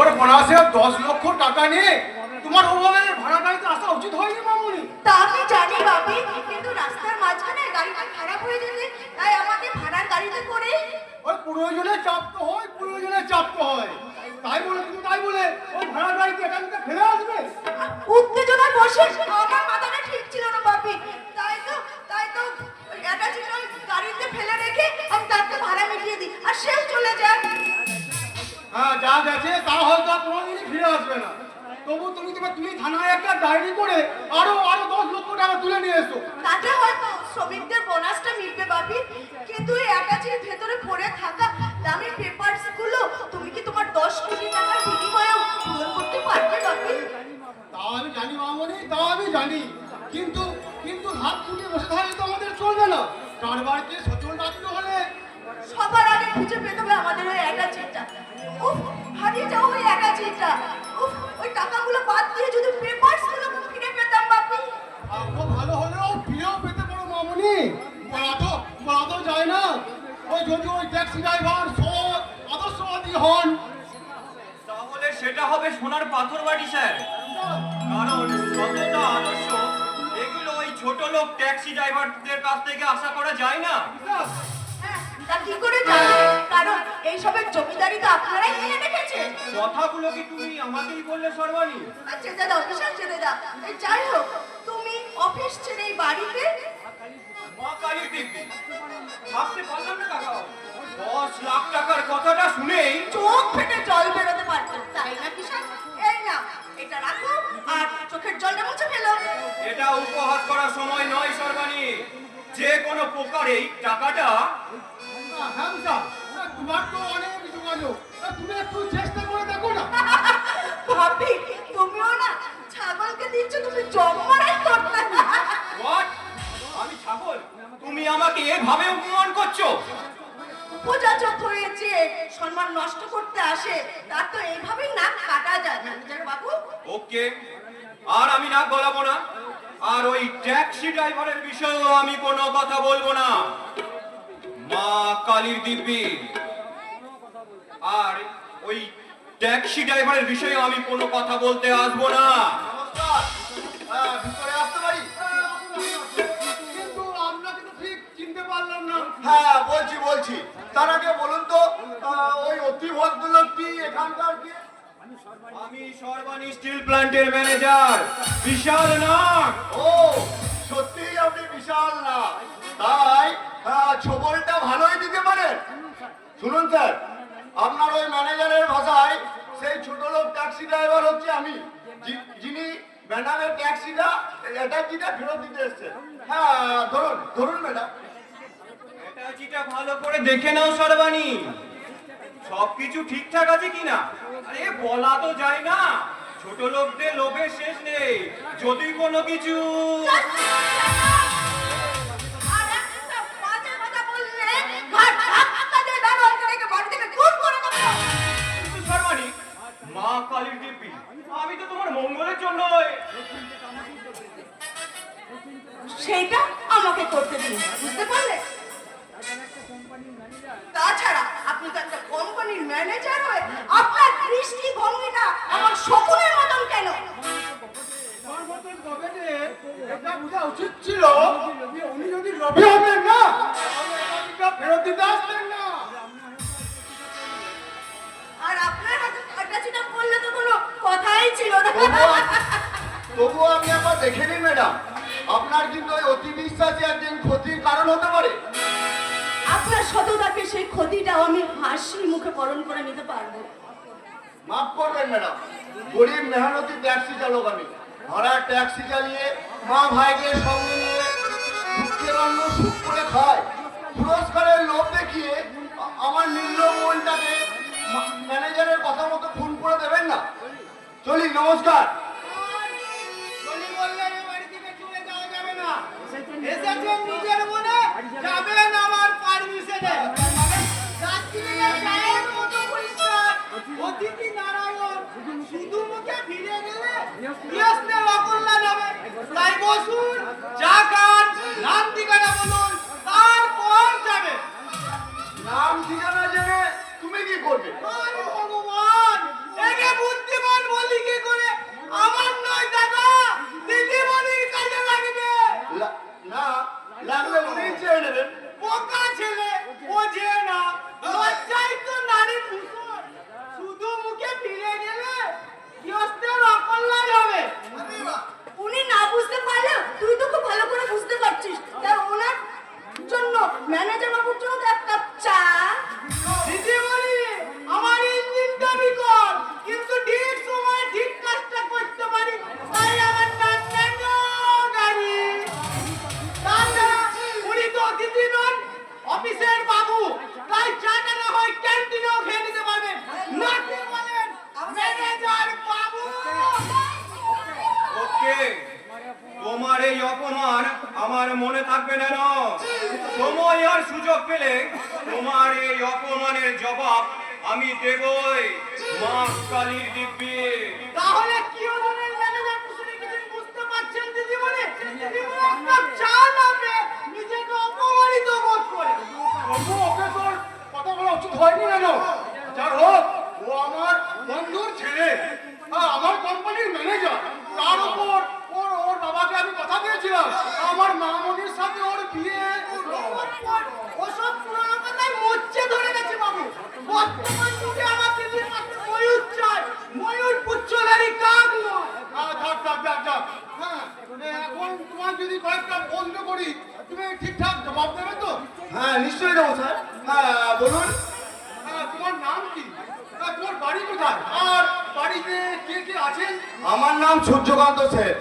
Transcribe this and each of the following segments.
বছর বোনাসে 10 লক্ষ টাকা নিয়ে তোমার ওভাবে ভাড়া গাড়িতে আসা উচিত হয়নি মামুনি। তা আমি জানি বাপি, কিন্তু রাস্তার মাঝখানে গাড়িটা খারাপ হয়ে যেতে তাই আমাকে ভাড়ার গাড়িতে করে ওই প্রয়োজনে চাপতে হয়, প্রয়োজনে চাপতে হয়। তাই বলে ওই ভাড়া গাড়িতে এখান থেকে ফেলে আসবে? উত্তেজনায় বসে আমার মাথাটা ঠিক ছিল না বাপি, তাই তো অ্যাটাচিটা ওই গাড়িতে ফেলে রেখে আমি তাকে ভাড়া মিটিয়ে দিই আর সেও চলে যায়। হ্যাঁ, যা গেছে তা হয়তো আর কোনোদিনই ফিরে আসবে না। তবু তুমি থানায় একটা ডায়েরি করে আরো 10 লক্ষ টাকা তুলে নিয়ে এসো। তাতে হয়তো শ্রমিকদের বোনাসটা মিটবে বাপি, কিন্তু এই অ্যাটাচির ভেতরে পড়ে থাকা দামি পেপারস গুলো তুমি কি তোমার 10 কোটি টাকার বিনিময়েও পূরণ করতে পারবে বাপি? তা আমি জানি মামনি, তা আমি জানি, কিন্তু হাত তুলে বসে থাকলে তো আমাদের চলবে না। কারবারকে সচল রাখতে হলে সবার আগে খুঁজে পেতে হবে আমাদের ওই অ্যাটাচিটা। উফ, হারিয়ে যাও ওই অ্যাটাচিটা। উফ, ওই টাকাগুলো বাদ দিয়ে যদি পেপারস গুলো ফিরে পেতাম বাপি। আরো ভালো হলেও ফিরেও পেতে পারো মামনি। বলা তো যায় না। যদি ওই ট্যাক্সি ড্রাইভার আদর্শবাদী হন, তাহলে সেটা হবে সোনার পাথর বাড়ি স্যার। কারণ সততা, আদর্শ এগুলো ওই ছোট লোক ট্যাক্সি ড্রাইভারদের কাছ থেকে আশা করা যায় না। হ্যাঁ, তা কি করে জানো? কারণ এইসবের জমিদারি তো আপনারাই কিনে রেখেছেন। কথাগুলো কি তুমি আমাকেই বললে সর্বাণী? যেতে দাও বিশাল, যেতে দাও। এই যাই হোক, তুমি অফিস ছেড়ে এই বাড়িতে মা কালীর দিব্যি ভাবতে পারলাম না কাকা। 10 লাখ টাকার কথাটা শুনেই চোখ ফেটে জল বেরোতে পারতো, তাই না কিষান? এই না, এটা রাখো আর চোখের জলটা মুছে ফেলো। এটা উপহাস করার সময় নয় সর্বাণী। যে কোনো প্রকারেই টাকাটা হ্যাঁ বিশাল, তোমার তো অনেক যোগাযোগ, তুমি একটু চেষ্টা করে দেখো না। ভাবি, তুমিও না ছাগলকে দিচ্ছ, তুমি জম্মারাই করতে না। হোয়াট? আমি ছাগল? তুমি আমাকে এভাবে অপমান করছো? উপযাচক হয়েছে, সম্মান নষ্ট করতে আসে, তার তো এইভাবেই নাক কাটা যায় না বাবু। ওকে, আর আমি নাক গলাবো না। আর ওই ট্যাক্সি ড্রাইভারের বিষয়েও আমি কোনো কথা বলবো না। মা কালীর দিব্যি। আর ওই ট্যাক্সি ড্রাইভারের বিষয়েও আমি কোনো কথা বলতে আসবো না। নমস্কার, ভিতরে আসতে পারি? কিন্তু আপনাকে তো ঠিক চিনতে পারলাম না। হ্যাঁ, বলছি। তার আগে বলুন তো, ওই অতি ভদ্রলোকটি এখানকার কি? আমি সর্বাণী স্টিল প্ল্যান্টের ম্যানেজার বিশাল নাগ। ও, সত্যিই আপনি বিশাল না? তাই ছবলটা ভালোই দিতে পারেন। শুনুন স্যার, আপনার ওই ম্যানেজারের ভাষায় সেই ছোট লোক ট্যাক্সি ড্রাইভার হচ্ছে আমি, যিনি ম্যাডামের ট্যাক্সিটা ফেরত দিতে এসছেন। হ্যাঁ, ধরুন ম্যাডাম। অ্যাটাচিটা ভালো করে দেখে নাও সর্বাণী, সবকিছু ঠিকঠাক আছে কিনা। আরে বলা তো যায় না, ছোট লোকদের লোভের শেষ নেই। যদি কোনো কিছু আর একটা বাজে কথা বললে ঘাট ধাক্কা দিয়ে ব্যবহার করে বাড়ি থেকে দূর করে দেবো। কিন্তু সর্বাণী, মা কালীর দিব্যি, আমি তো তোমার মঙ্গলের জন্য সেইটা আমাকে করতে দিন, বুঝতে পারলে? তাছাড়া আপনি তো একটা কোম্পানির ম্যানেজার হয়ে আপনার দৃষ্টি ভঙ্গিটা আমার শকুনের মতন কেন? আমার মতন গবেটে এটা বোঝা উচিত ছিল যে উনি যদি লোভী হবেন না, তাহলে টাকা ফেরত দিতে আসবেন না। আর আপনার হাতে ফাটাচিটা করলে তো কোনো কথাই ছিল না। তবুও আমি একবার দেখে নিন ম্যাডাম, আপনার কিন্তু ওই অতি বিশ্বাসী একদিন ক্ষতির কারণ হতে পারে। আপনার সততাকে সেই ক্ষতিটাও আমি হাসি মুখে বরণ করে নিতে পারবো। মাফ করবেন ম্যাডাম, গরিব মেহনতি ট্যাক্সি চালক আমি। ভাড়ার ট্যাক্সি চালিয়ে মা ভাইকে সঙ্গে নিয়ে দুঃখের অন্ন সুখ করে খায়। পুরস্কারের লোভ দেখিয়ে আমার নির্লোভ মনটাকে ম্যানেজারের কথা মতো খুন করে দেবেন না। চলি, নমস্কার। চলি বললে এই বাড়ি থেকে চলে যাওয়া যাবে না। এসেছেন নিজের মনে, যাবেন আমার পারমিশনে। যাত্রীরা গায়ের মতো পরিষ্কার, অতিথি নারায়ণ, শুধু মুখে ফিরে গেলে গৃহস্থের অকল্যাণ হবে। তাই বসুন, চা খান, নাম ঠিকানা বলুন, তারপর যাবে। নাম ঠিকানা জেনে তুমি কি করবে? আরে ভগবান, একে নেন। সময় আর সুযোগ পেলে তোমার এই অপমানের জবাব আমি দেবই মা কালীর দিব্যি। তাহলে কি ওদের ম্যানেজার কুসুমে কিছু বুঝতে পারছেন দিদিমণি? দিদিমণি একটা চা না পেয়ে নিজেকে অপমানিত বোধ করে। তবু ওকে তোর কথা বলা উচিত হয়নি কেন? যার হোক, ও আমার বন্ধুর ছেলে, আমার কোম্পানির ম্যানেজার। তার উপর ওর বাবাকে আমি কথা দিয়েছিলাম আমার মামনির সাথে ওর বিয়ে। ওসব পুরনো কথায় মরচে ধরে গেছে বাবু। বর্তমান যুগে আমার দিদির কাছে ময়ূর চাই, ময়ূর পুচ্ছধারী কাক নয়। থাক থাক থাক থাক। হ্যাঁ, এখন তোমার যদি কয়েকটা বন্ধ করি, তুমি ঠিকঠাক জবাব দেবে তো? হ্যাঁ, নিশ্চয়ই দেবো স্যার। হ্যাঁ, বলুন। তোমার নাম কি? তোমার বাড়ি কোথায়? আর বাড়িতে কে কে আছেন? আমার নাম সূর্যকান্ত স্যার।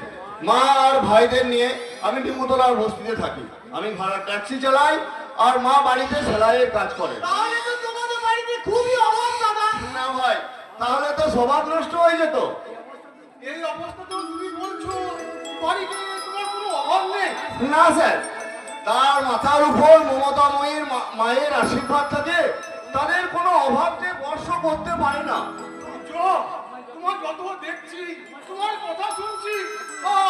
মা আর ভাইদের নিয়ে আমি ডিমুতলার বস্তিতে থাকি। আমি ভাড়া ট্যাক্সি চালাই আর মা বাড়িতে সেলাইয়ের কাজ করে। তাহলে তো তোমাদের বাড়িতে খুবই অভাব দাদা। না ভাই, তাহলে তো স্বভাব নষ্ট হয়ে যেত। এই অবস্থা তো তুমি বলছো বাড়িতে তোমার কোনো অভাব নেই? না স্যার, তার মাথার উপর মমতাময়ীর মায়ের আশীর্বাদ থাকে। তাদের কোনো অভাব যে বর্ষ করতে পারে না। তোমার যত দেখছি, তোমার কথা শুনছি,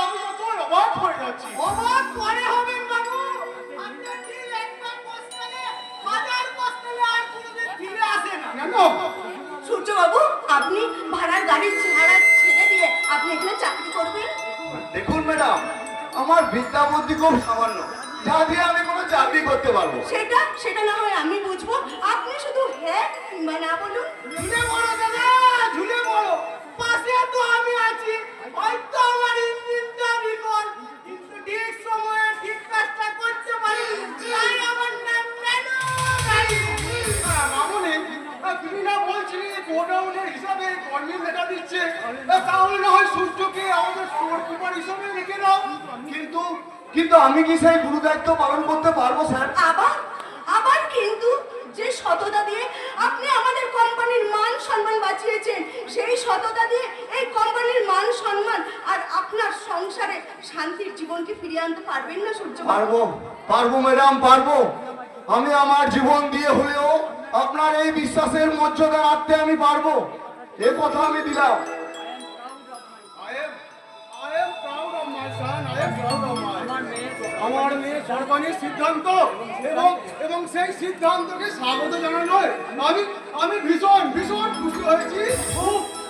আমি যত অবাক হয়ে যাচ্ছি। অবাক পরে হবেন বাবু। আপনার দিন একবার বসলে হাজার বসলে আর কোনোদিন ফিরে আসে না। কেন? সূর্যবাবু, আপনি ভাড়ার গাড়ির ভাড়া ছেড়ে দিয়ে আপনি এখানে চাকরি করবেন? দেখুন ম্যাডাম, আমার বিদ্যা বুদ্ধি খুব সামান্য, যা দিয়ে আমি কোনো চাকরি করতে পারবো। সেটা না হয় আমি বুঝবো। আপনি শুধু হ্যাঁ কিংবা না বলুন। ঝুলে পড়ো দাদা, ঝুলে পড়ো। পাশে তো আমি আছি। হয়তো আমার ইঞ্জিনটা বিকল, কিন্তু ঠিক সময়ে ঠিক কাজটা করতে পারি। তাই আমার নাম কেন গাড়ি। মামুনি, তুমি না বলছিলে গোডাউনের হিসাবে কর্মী লেখা দিচ্ছে, তাহলে না হয় সূর্যকে আমাদের স্টোর কিপার হিসাবে রেখে দাও। কিন্তু আমি কি সেই গুরু দায়িত্ব পালন করতে পারবো স্যার? আবার কিন্তু যে সততা দিয়ে আপনি আমাদের কোম্পানির মান সম্মান বাঁচিয়েছেন, সেই সততা দিয়ে এই কোম্পানির মান সম্মান আর আপনার সংসারে শান্তির জীবনকে ফিরিয়ে আনতে পারবেন না সূর্যবাবু? পারবো ম্যাডাম, পারবো। আমি আমার জীবন দিয়ে হলেও আপনার এই বিশ্বাসের মর্যাদা রাখতে আমি পারবো, এ কথা আমি দিলাম। আমার মেয়ে সরকারি সিদ্ধান্ত এবং সেই সিদ্ধান্তকে স্বাগত জানানোয় আমি ভীষণ ভীষণ খুশি হয়েছি,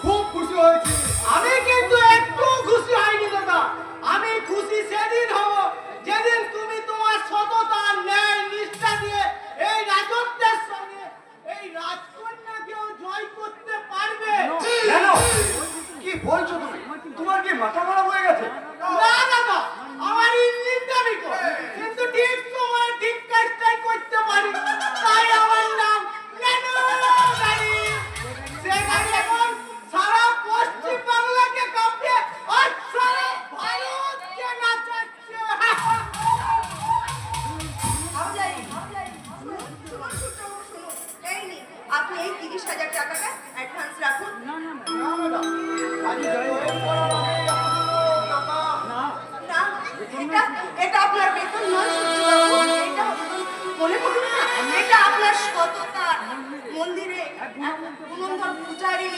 খুব খুশি হয়েছি। আমি কিন্তু একটু খুশি হয়নি দাদা। আমি খুশি সেদিন হব যেদিন তুমি তোমার সততা, ন্যায়, নিষ্ঠা দিয়ে এই রাজত্বের সঙ্গে এই রাজকন্যাকেও জয় করতে পারবে। কেন? কি বলছো তুমি? তোমার কি মাথা খারাপ হয়ে গেছে? না দাদা, আমার ইঞ্জিনটা বিকল, কিন্তু ঠিক সময়ে ঠিক কাজটাই করতে পারি। তাই আমার নাম কেন গাড়ি। সে গাড়ি এখন সারা পশ্চিম বাংলাকে কাঁপিয়ে আর সারা ভারতকে নাচাচ্ছে। শুনুন সূর্যবাবু, শুনুন। এই নিন, আপনি এই 30,000 টাকাটা অ্যাডভান্স রাখুন। না ম্যাডাম, আজ জয়েন করার আগে না, এটা আপনার বেতন নয় সূর্যবাবু। এটা মনে করুন না, এটা আপনার সততা, মন্দিরে পুনর্বার পূজারী,